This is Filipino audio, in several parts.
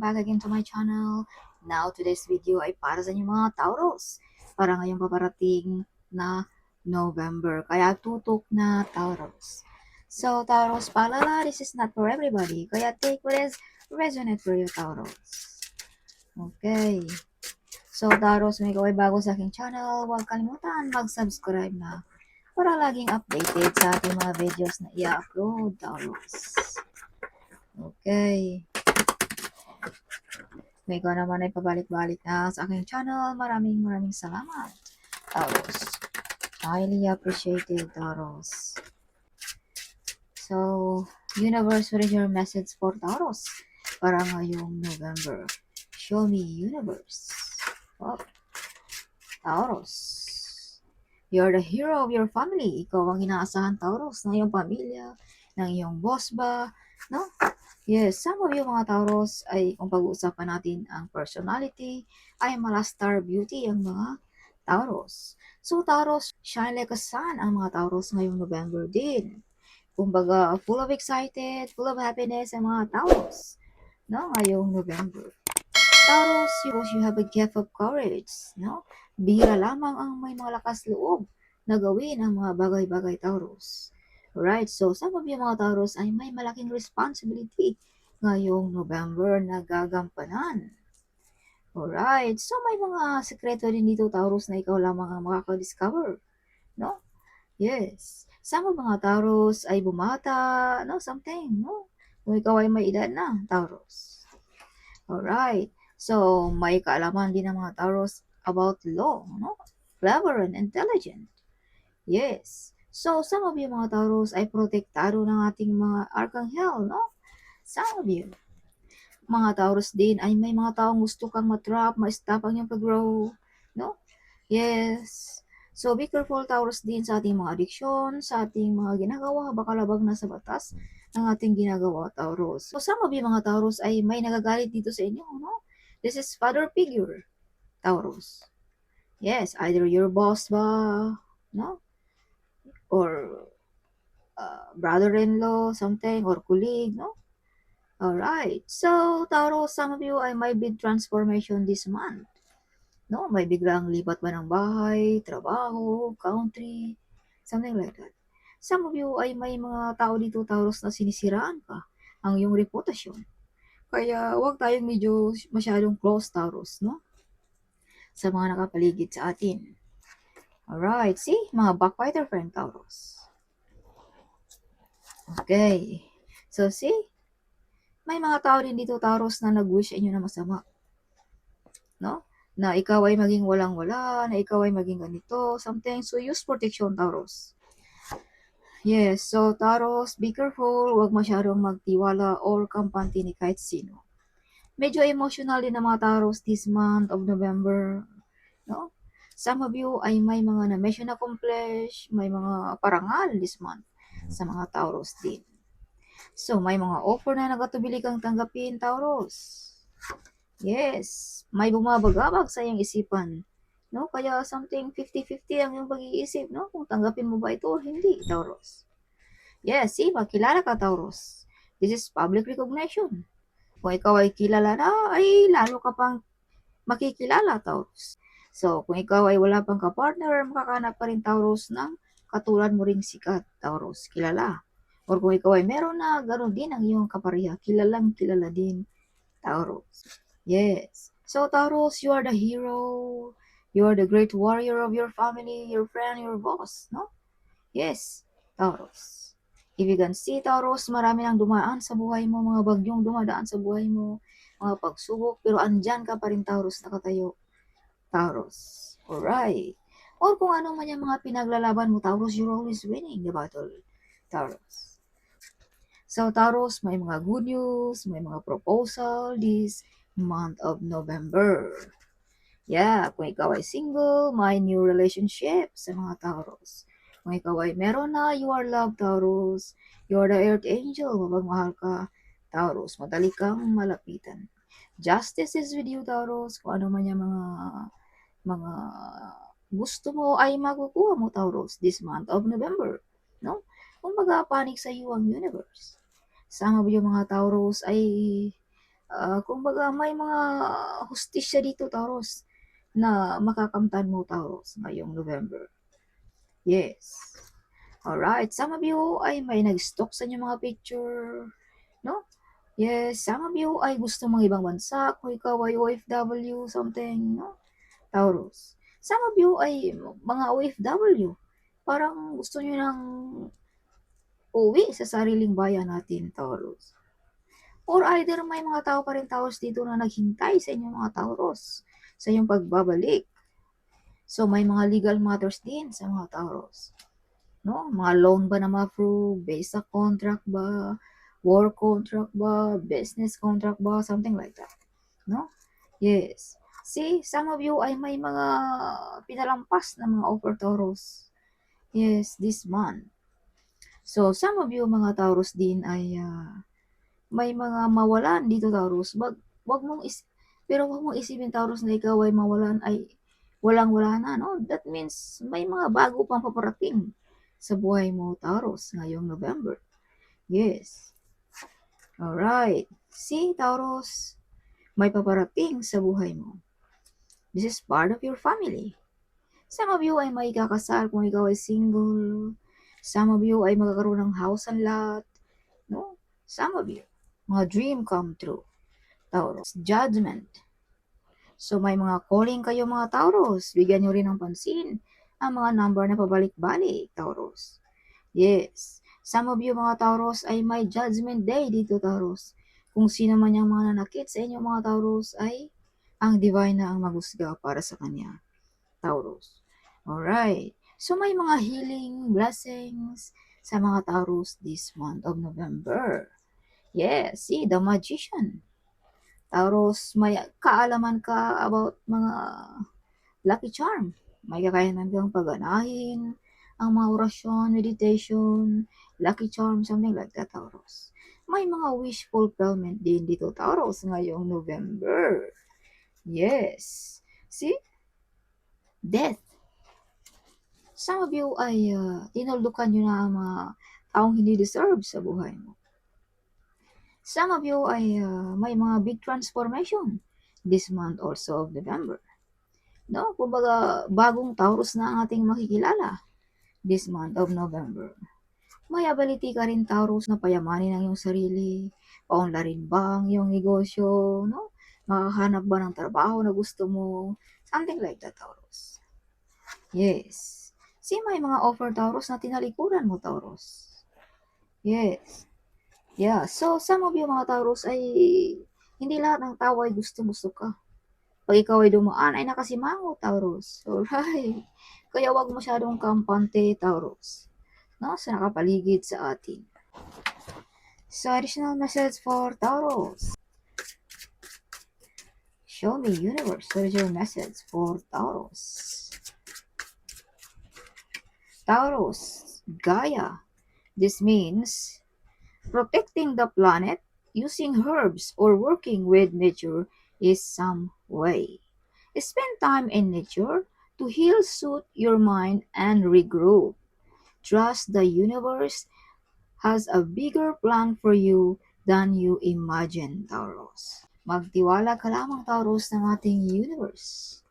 back again to my channel. Now, today's video ay para sa inyo mga Tauros. Para ngayong paparating na November. Kaya tutok na Tauros. So, Tauros, paalala, this is not for everybody. Kaya take what is resonate for you, Tauros. Okay. So, Tauros, may ikaw ay bago sa aking channel, huwag kalimutan mag-subscribe na para laging updated sa ating mga videos na i-upload, Tauros. Okay. Kung ikaw naman ay pabalik-balik na sa aking channel, maraming salamat, Taurus. Highly appreciated, Taurus. So, universe, what is your message for Taurus para ngayong November? Show me, universe. Oh, Taurus. You're the hero of your family. Ikaw ang inaasahan, Taurus, ng iyong pamilya, ng iyong boss ba, no? Yes, some of you mga Taurus ay kung pag-uusapan natin ang personality, ay mala star beauty ang mga Taurus. So Taurus, shine like a sun ang mga Taurus ngayong November din. Kumbaga, full of excited, full of happiness ang mga Taurus, no, ngayong November. Taurus, you have a gift of courage, no? Bihira lamang ang may mga lakas loob na gawin ang mga bagay-bagay, Taurus. Right, so some of you mga Taurus ay may malaking responsibility ngayong November na gagampanan. Alright, so may mga sekreto din dito, Taurus, na ikaw lamang ang makaka-discover, no? Yes, some of mga Taurus ay bumata, no, something, no? Kung ikaw ay may edad na, Taurus. Alright, so may kaalaman din ng mga Taurus about law, no? Clever and intelligent. Yes. So, some of you mga Taurus ay protektado ng ating mga arkanghel, no? Some of you. Mga Taurus din ay may mga taong gusto kang matrap, ma-stop ang iyong pag-grow, no? Yes. So, be careful, Taurus, din sa ating mga addiction, sa ating mga ginagawa, baka labag na sa batas ng ating ginagawa, Taurus. So, some of you mga Taurus ay may nagagalit dito sa inyo, no? This is father figure, Taurus. Yes, either your boss ba, no? Or brother-in-law, something, or colleague, no? Alright. So, Taurus, some of you ay may big transformation this month. No? May biglang lipat ba ng bahay, trabaho, country, something like that. Some of you ay may mga tao dito, Taurus, na sinisiraan ka ang iyong reputasyon. Kaya, huwag tayong medyo masyadong close, Taurus, no? Sa mga nakapaligid sa atin. Alright. See? Mga backbiter friend, Taurus. Okay. So, see? May mga tao din dito, Taurus, na nag-wish inyo na masama. No? Na ikaw ay maging walang-wala, na ikaw ay maging ganito, something. So, use protection, Taurus. Yes, so Taurus, be careful, huwag masyadong magtiwala or kampante ni kahit sino. Medyo emotional din ang mga Taurus this month of November. No? Some of you ay may mga na-mission accomplish, may mga parangal this month sa mga Taurus din. So, may mga offer na nagatubili kang tanggapin, Taurus. Yes, may bumabagabag sa iyong isipan. No? Kaya something 50-50 ang iyong pag-iisip, no? Kung tanggapin mo ba ito o hindi, Taurus. Yes, see, makilala ka, Taurus. This is public recognition. Kung ikaw ay kilala na, ay lalo ka pang makikilala, Taurus. So, kung ikaw ay wala pang kapartner, makakanap ka rin, Taurus, ng katulad mo ring sikat, Taurus, kilala. Or kung ikaw ay meron na, ganoon din ang iyong kapareha, kilalang kilala din, Taurus. Yes. So, Taurus, you are the hero. You are the great warrior of your family, your friend, your boss, no? Yes, Taurus. If you can see, Taurus, marami nang dumaan sa buhay mo, mga bagyong dumadaan sa buhay mo, mga pagsubok, pero andyan ka pa rin, Taurus, nakatayo. Taurus. Alright. Or kung ano man yung mga pinaglalaban mo, Taurus, you're always winning the battle, Taurus. So, Taurus, may mga good news, may mga proposal this month of November. Yeah, kung ikaw ay single, may new relationship sa mga Taurus. Kung ikaw ay meron na, you are loved, Taurus. You are the earth angel, mapagmahal ka, Taurus. Madali kang malapitan. Justice is with you, Taurus. Kung ano man yung mga gusto mo ay makukuha mo, Taurus, this month of November. No? Kung panik sa iyo ang universe. Some of you mga Taurus ay kumbaga may mga hustisya dito, Taurus, na makakamtan mo, Taurus, ngayong November. Yes. Alright, some of you ay may nag-stalk sa inyong mga picture, no? Yes, some of you ay gusto mga ibang bansa, kung ikaw ay OFW, something, no? Taurus. Some of you ay mga OFW, parang gusto nyo nang uwi sa sariling bayan natin, Taurus. Or either may mga tao pa rin, Taurus, dito na naghintay sa inyong mga Taurus, sa inyong pagbabalik. So, may mga legal matters din sa mga Taurus. No? Mga loan ba na ma-approve, based sa contract ba, war contract ba, business contract ba, something like that. No? Yes. See, some of you ay may mga pinalampas na mga offer, Taurus. Yes, this month. So, some of you mga Taurus din ay may mga mawalan dito, Taurus. Wag mong pero wag mong isipin, Taurus, na ikaw ay mawalan ay walang-wala na, no? That means may mga bago pang paparating sa buhay mo, Taurus, ngayong November. Yes. Alright. See, Taurus, may paparating sa buhay mo. This is part of your family. Some of you ay may kakasal kung ikaw ay single. Some of you ay magkakaroon ng house and lot. No? Some of you, mga dream come true. Taurus, judgment. So may mga calling kayo, mga Taurus. Bigyan nyo rin ng pansin ang mga number na pabalik-balik, Taurus. Yes. Some of you mga Taurus ay may judgment day dito, Taurus. Kung sino man yung mga nanakit sa inyo, mga Taurus, ay ang divine na ang maghusga para sa kanya, Taurus. Alright. So may mga healing blessings sa mga Taurus this month of November. Yes, see, the Magician. Taurus, may kaalaman ka about mga lucky charm. May kakayanan kang paganahin ang mga orasyon, meditation, lucky charm, something like that, Taurus. May mga wish fulfillment din dito, Taurus, ngayong November. Yes. See? Death. Some of you ay tinuldukan nyo na ang mga taong hindi deserve sa buhay mo. Some of you ay may mga big transformation this month also of November. No, kumbaga bagong Taurus na ang ating makikilala this month of November. May ability ka rin, Taurus, na payamanin ang iyong sarili, paunlarin ba ang iyong negosyo, no? Makahanap ba ng trabaho na gusto mo, something like that, Taurus. Yes. See, may mga offer, Taurus, na tinalikuran mo, Taurus. Yes. Yeah, so some of you mga Taurus ay hindi lahat ng tao ay gusto-gusto ka. Pag ikaw ay dumaan ay nakasimango, Taurus. Alright. Kaya wag masyadong kampante, Taurus, no? Sa nakapaligid sa atin. So, additional message for Taurus. Show me, universe, what is your message for Taurus? Taurus, Gaia. This means protecting the planet using herbs or working with nature is some way. Spend time in nature to heal, soothe your mind, and regroup. Trust the universe has a bigger plan for you than you imagine, Taurus. Magtiwala ka lamang, Taurus, ng ating universe.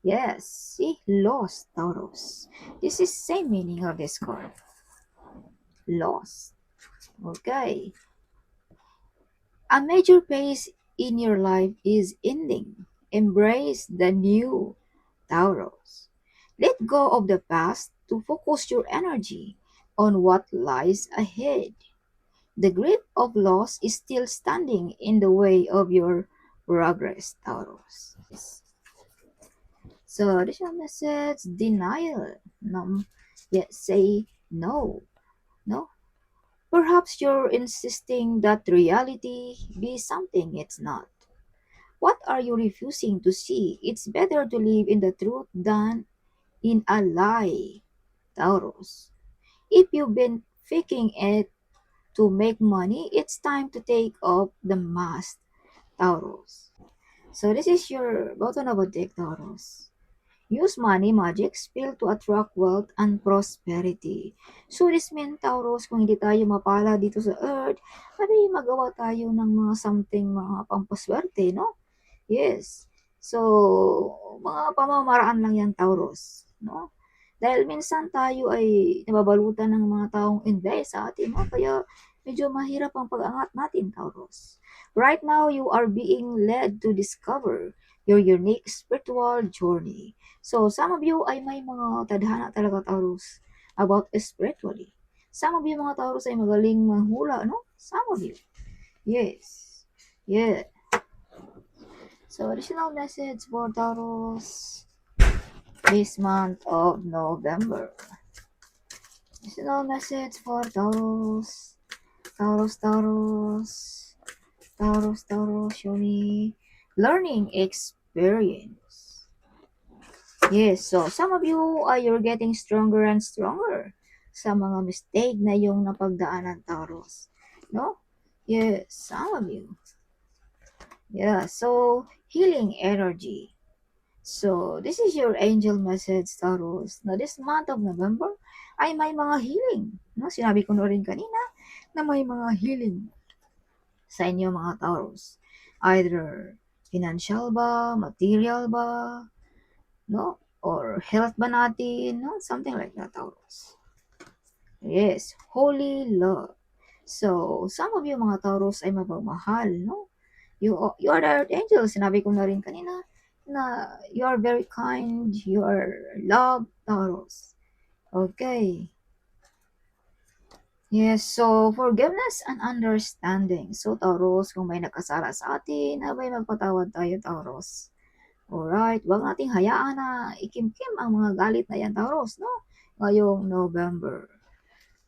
Yes, see, lost, Taurus. This is same meaning of this card. Lost. Okay. A major phase in your life is ending. Embrace the new, Taurus. Let go of the past to focus your energy on what lies ahead. The grip of loss is still standing in the way of your progress, Taurus. So, additional message, denial. No, yes, say no. No? Perhaps you're insisting that reality be something it's not. What are you refusing to see? It's better to live in the truth than in a lie, Taurus. If you've been faking it to make money, it's time to take off the mask, Taurus. So this is your bottom of a deck, Taurus. Use money magic spell to attract wealth and prosperity. So this means, Taurus, kung hindi tayo mapala dito sa earth, sabi magawa tayo ng mga something, mga pampaswerte, no? Yes. So, mga pamamaraan lang yan, Taurus, no? Dahil minsan tayo ay nababalutan ng mga taong invest sa atin, no? Kaya medyo mahirap ang pag-angat natin, Taurus. Right now, you are being led to discover your unique spiritual journey. So, some of you ay may mga tadhana talaga, Taurus, about spiritually. Some of you, mga Taurus, ay magaling manghula, no? Some of you. Yes. Yeah. So, additional message for Taurus this month of November. Additional message for Taurus. Taurus, Taurus. Taurus, Taurus, show me. Learning experience. Yes, so some of you you're getting stronger and stronger sa mga mistake na yung napagdaanan, Taurus. No? Yes, some of you. Yeah, so healing energy. So, this is your angel message, Taurus. Na this month of November ay may mga healing. No? Sinabi ko na rin kanina na may mga healing sa inyo, mga Taurus. Either financial ba, material ba, no? Or health ba natin, no? Something like that, Taurus. Yes, holy love. So, some of you, mga Taurus, ay mapagmahal, no? You are the archangel. Sinabi ko na rin kanina na you are very kind, you are love, Taurus. Okay. Yes, so forgiveness and understanding. So, Taurus, kung may nakasala sa atin, abay magpatawad tayo, Taurus. Alright, wag nating hayaan na ikimkim ang mga galit na yan, Taurus, no? Ngayong November.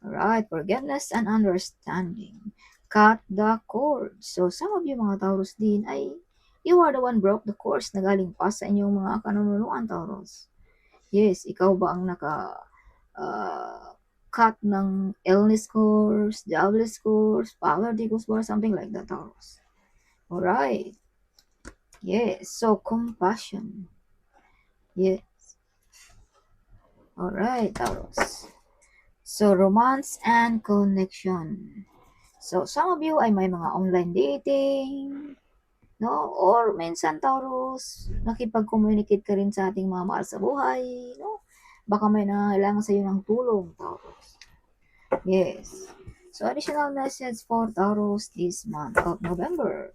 Alright, forgiveness and understanding. Cut the cord. So, some of you, mga Taurus din, ay you are the one broke the course na galing pa sa inyong mga kanunuan, Taurus. Yes, ikaw ba ang uh, cut ng illness course, jobless course, poverty course, or something like that, Taurus. Alright. Yes, so compassion. Yes. Alright, Taurus. So, romance and connection. So, some of you ay may mga online dating, no? Or minsan, Taurus, nakipag-communicate ka rin sa ating mga mahal sa buhay, no? Baka may nangangailangan sa iyo ng tulong, Taurus. Yes. So, additional message for Taurus this month of November.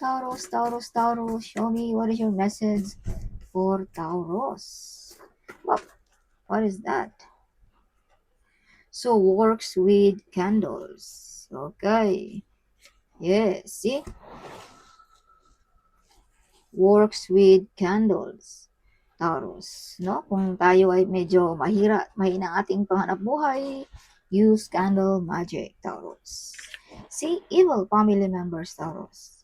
Taurus, Taurus, Taurus, show me what is your message for Taurus. What is that? So, works with candles. Okay. Yes, see? Works with candles. Taurus, no? Kung tayo ay medyo mahina ating panghanap buhay, use candle magic, Taurus. See, evil family members, Taurus.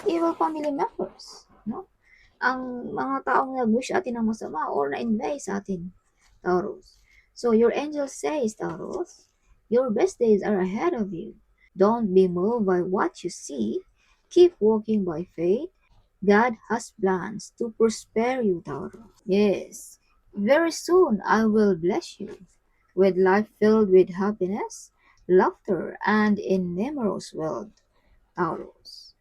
Evil family members, no? Ang mga taong nag-wish atin ng masama or na-invade sa atin, Taurus. So, your angel says, Taurus, your best days are ahead of you. Don't be moved by what you see. Keep walking by faith. God has plans to prosper you, Taurus. Yes, very soon I will bless you with life filled with happiness, laughter, and innumerous wealth, Taurus.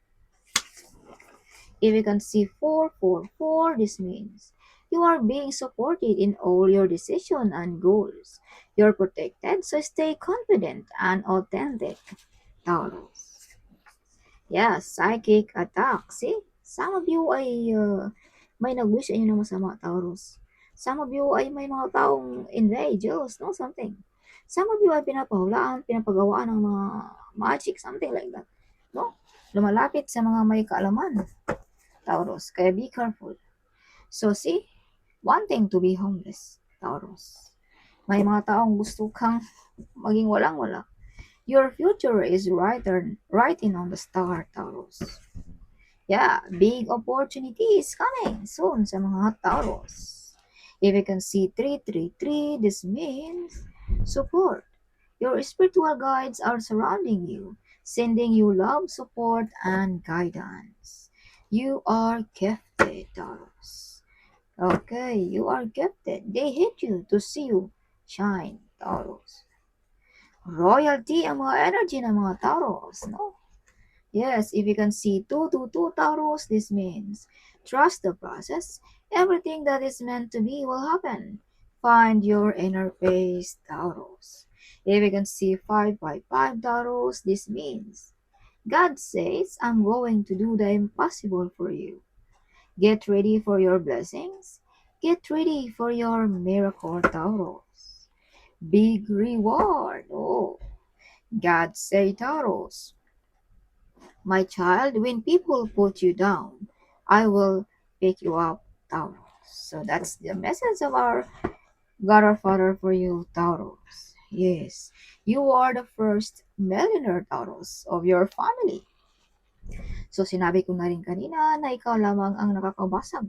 If you can see 444, this means you are being supported in all your decisions and goals. You're protected, so stay confident and authentic, Taurus. Yeah, psychic attack. See? Some of you ay may nag-wish sa inyo ng masama, Taurus. Some of you ay may mga taong invade, jealous, no? Something. Some of you ay pinapahulaan, pinapagawaan ng mga magic, something like that. No? Lumalapit sa mga may kaalaman, Taurus. Kaya be careful. So, see? Wanting to be homeless, Taurus. May mga taong gusto kang maging walang-wala. Your future is writing on the star, Taurus. Yeah, big opportunity is coming soon sa mga Taurus. If you can see 333, this means support. Your spiritual guides are surrounding you, sending you love, support, and guidance. You are gifted, Taurus. Okay, you are gifted. They hate you to see you shine, Taurus. Royalty ang mga energy ng mga Taurus, no? Yes, if you can see 222 Taurus, this means trust the process. Everything that is meant to be will happen. Find your inner peace, Taurus. If you can see 555 Taurus, this means God says, I'm going to do the impossible for you. Get ready for your blessings. Get ready for your miracle, Taurus. Big reward. Oh, God say, Taurus, my child, when people put you down, I will pick you up, Taurus. So that's the message of our God our Father for you, Taurus. Yes, you are the first millionaire, Taurus, of your family. So sinabi ko na rin kanina na ikaw lamang ang nakakabasag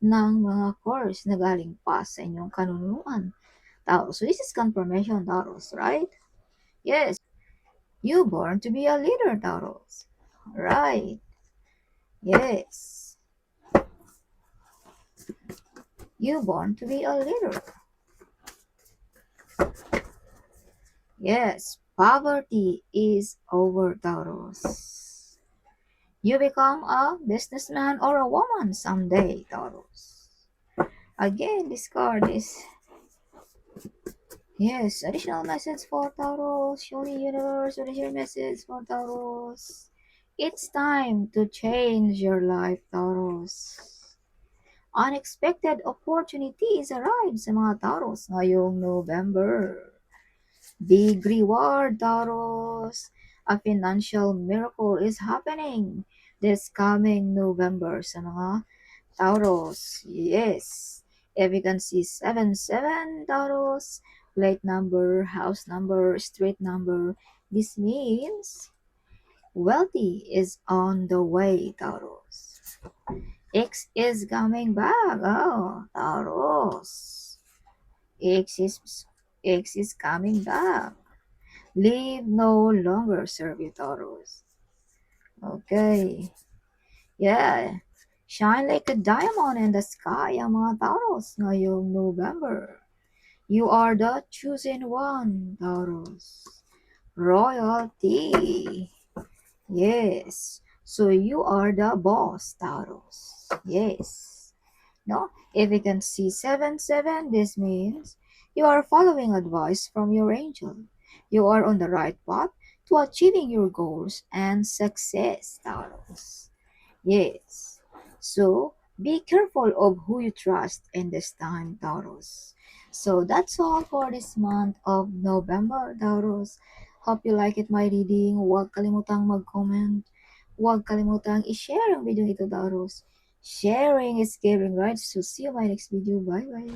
ng mga course na galing pa sa inyong kanunuan, Taurus. So this is confirmation, Taurus, right? Yes, you born to be a leader, Taurus. Right. Yes. You born to be a leader. Yes, poverty is over, Taurus. You become a businessman or a woman someday, Taurus. Again, this card is, yes, additional message for Taurus. Show me universe, what is your message for Taurus? It's time to change your life, Taurus. Unexpected opportunities arrive sa mga Taurus ngayong November. Big reward, Taurus. A financial miracle is happening this coming November sa mga Taurus. Yes. If you can see 77 Taurus, plate number, house number, street number, this means wealthy is on the way, Taurus. X is coming back. Oh, Taurus. X is X is coming back. Leave no longer serve you, Taurus. Okay. Yeah. Shine like a diamond in the sky ang mga Taurus ngayong November. You are the chosen one, Taurus. Royalty. Yes. So you are the boss, Taurus. Yes. No? If you can see 7-7, this means you are following advice from your angel. You are on the right path to achieving your goals and success, Taurus. Yes. So be careful of who you trust in this time, Taurus. So that's all for this month of November, Taurus. Hope you like it, my reading. Huwag kalimutang mag-comment. Huwag kalimutang i-share ang video ito, Taurus. Sharing is caring, right? So see you in my next video. Bye-bye.